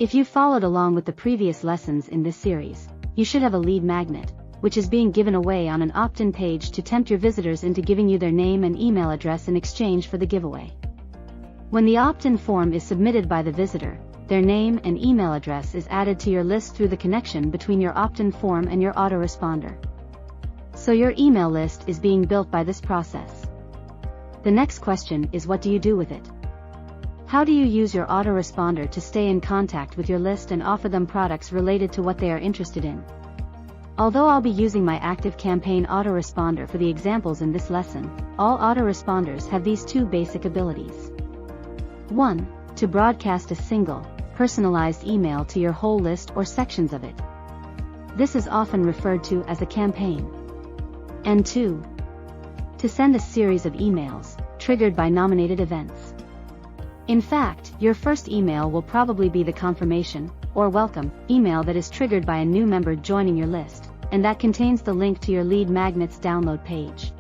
If you followed along with the previous lessons in this series, you should have a lead magnet, which is being given away on an opt-in page to tempt your visitors into giving you their name and email address in exchange for the giveaway. When the opt-in form is submitted by the visitor, their name and email address is added to your list through the connection between your opt-in form and your autoresponder. So your email list is being built by this process. The next question is, what do you do with it? How do you use your autoresponder to stay in contact with your list and offer them products related to what they are interested in? Although I'll be using my ActiveCampaign autoresponder for the examples in this lesson, all autoresponders have these two basic abilities. 1. To broadcast a single, personalized email to your whole list or sections of it. This is often referred to as a campaign. And 2. To send a series of emails, triggered by nominated events. In fact, your first email will probably be the confirmation, or welcome, email that is triggered by a new member joining your list, and that contains the link to your lead magnet's download page.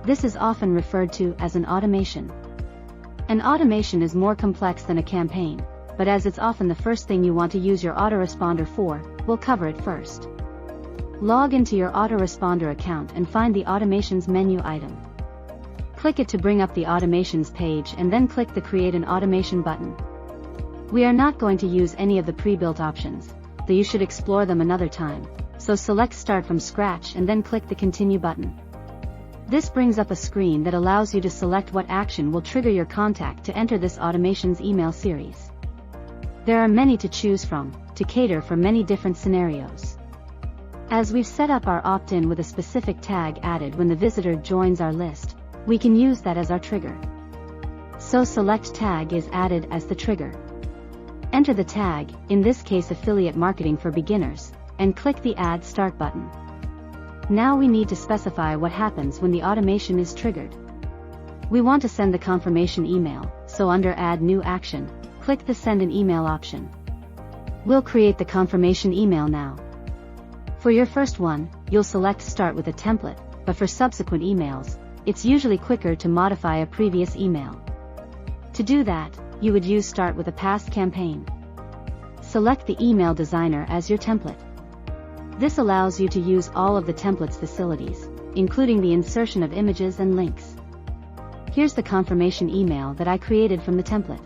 This is often referred to as an automation. An automation is more complex than a campaign, but as it's often the first thing you want to use your autoresponder for, we'll cover it first. Log into your autoresponder account and find the Automations menu item. Click it to bring up the Automations page and then click the Create an Automation button. We are not going to use any of the pre-built options, though you should explore them another time, so select Start from Scratch and then click the Continue button. This brings up a screen that allows you to select what action will trigger your contact to enter this Automations email series. There are many to choose from, to cater for many different scenarios. As we've set up our opt-in with a specific tag added when the visitor joins our list, we can use that as our trigger. So select Tag is added as the trigger. Enter the tag, in this case Affiliate Marketing for Beginners, and click the Add Start button. Now we need to specify what happens when the automation is triggered. We want to send the confirmation email, so under Add New Action, click the Send an Email option. We'll create the confirmation email now. For your first one, you'll select Start with a template, but for subsequent emails, it's usually quicker to modify a previous email. To do that, you would use Start with a past campaign. Select the email designer as your template. This allows you to use all of the template's facilities, including the insertion of images and links. Here's the confirmation email that I created from the template.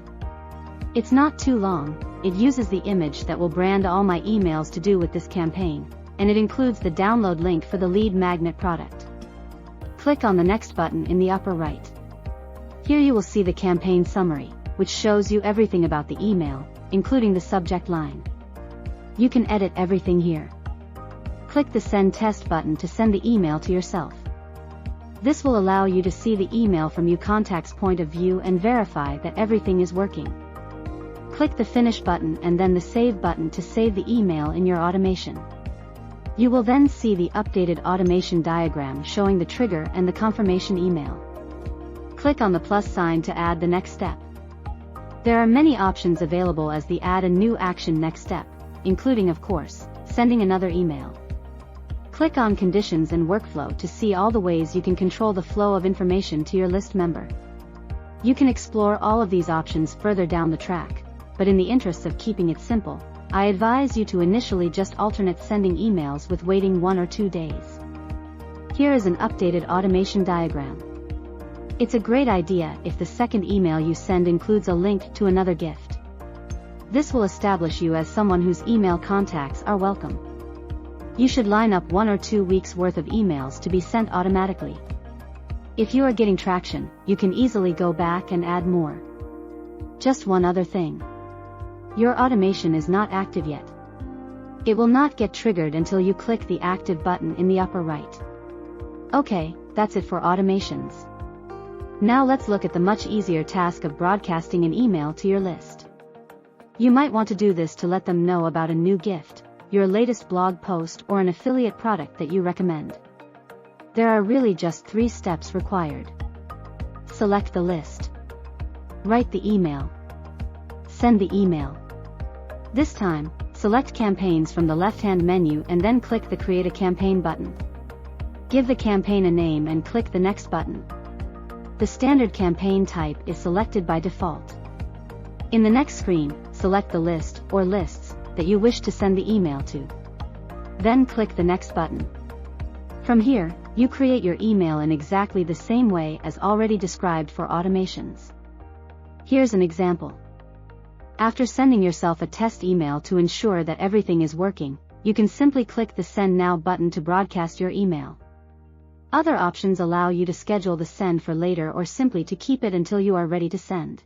It's not too long, it uses the image that will brand all my emails to do with this campaign, and it includes the download link for the lead magnet product. Click on the Next button in the upper right. Here you will see the campaign summary, which shows you everything about the email, including the subject line. You can edit everything here. Click the Send Test button to send the email to yourself. This will allow you to see the email from your contact's point of view and verify that everything is working. Click the Finish button and then the Save button to save the email in your automation. You will then see the updated automation diagram showing the trigger and the confirmation email. Click on the plus sign to add the next step. There are many options available as the Add a New Action next step, including of course, sending another email. Click on Conditions and Workflow to see all the ways you can control the flow of information to your list member. You can explore all of these options further down the track, but in the interests of keeping it simple, I advise you to initially just alternate sending emails with waiting 1 or 2 days. Here is an updated automation diagram. It's a great idea if the second email you send includes a link to another gift. This will establish you as someone whose email contacts are welcome. You should line up 1 or 2 weeks worth of emails to be sent automatically. If you are getting traction, you can easily go back and add more. Just one other thing. Your automation is not active yet. It will not get triggered until you click the Active button in the upper right. Okay, that's it for automations. Now let's look at the much easier task of broadcasting an email to your list. You might want to do this to let them know about a new gift, your latest blog post or an affiliate product that you recommend. There are really just 3 steps required. Select the list. Write the email. Send the email. This time, select Campaigns from the left-hand menu and then click the Create a Campaign button. Give the campaign a name and click the Next button. The standard campaign type is selected by default. In the next screen, select the list or lists that you wish to send the email to. Then click the next button. From here, you create your email in exactly the same way as already described for automations. Here's an example. After sending yourself a test email to ensure that everything is working, you can simply click the Send Now button to broadcast your email. Other options allow you to schedule the send for later or simply to keep it until you are ready to send.